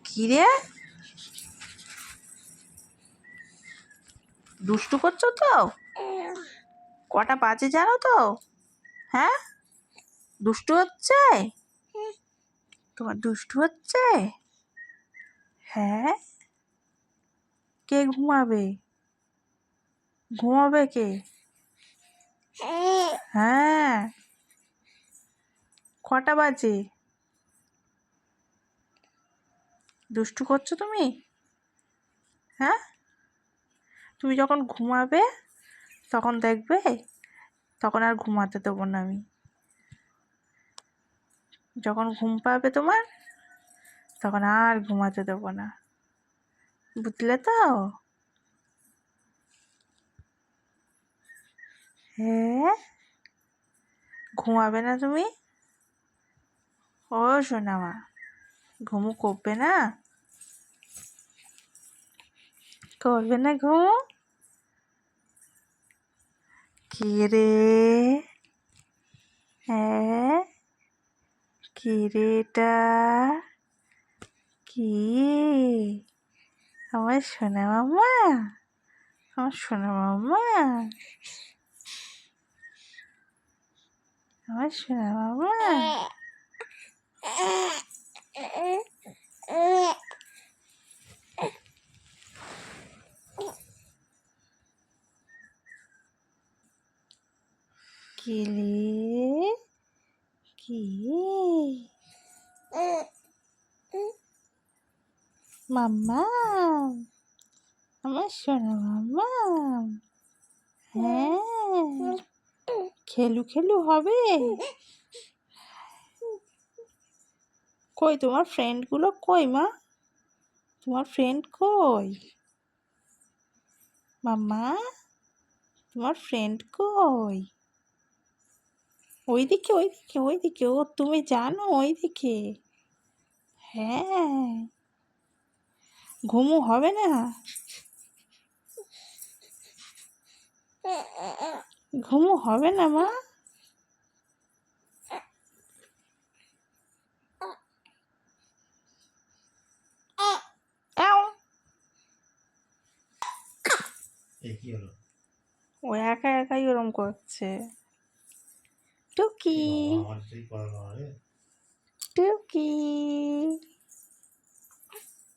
কি রে, দুষ্টু করছো তো? কটা বাজে জানো তো? হ্যাঁ, দুষ্টু হচ্ছে? তোমার দুষ্টু হচ্ছে? হ্যাঁ, কে ঘুমাবে? ঘুমাবে কে? হ্যাঁ, কটা বাজে? দুষ্টু করছো তুমি? হ্যাঁ, তুমি যখন ঘুমাবে তখন দেখবে, তখন আর ঘুমাতে দেবো না আমি। যখন ঘুম পাবে তোমার, তখন আর ঘুমাতে দেবো না, বুঝলে তো? হ্যাঁ, ঘুমাবে না তুমি? ও সোনা মা, ঘুমু করবে না? করবে না ঘুমু? কি রে? হ্যাঁ, কি রে এটা? কি? আমার সোনা মামা, আমার সোনা মামা, আমার সোনা মামা। কি রে? কি? মাম্মা, আমার সোনা মাম্মা। হ্যাঁ, খেলু খেলু হবে? কই তোমার ফ্রেন্ডগুলো কই মা? তোমার ফ্রেন্ড কই? মাম্মা, তোমার ফ্রেন্ড কই? ওইদিকে ওইদিকে ওইদিকে, ও তুমি জানো ওইদিকে? হ্যাঁ, ঘুমু হবে না? ঘুমু হবে না মা? এও, ও একা একাই ওরম করছে। টুকি, টুকি,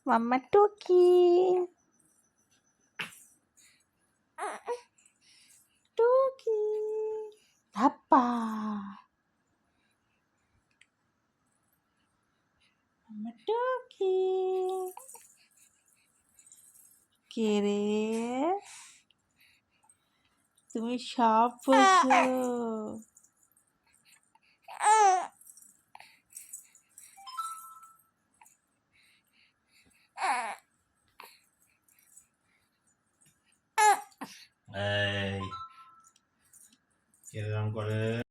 মাম্মা টুকি, টুকি, ধাপ্পা, মাম্মা টুকি। কে রে? তুমি সব বোঝো। এই কিরকম করে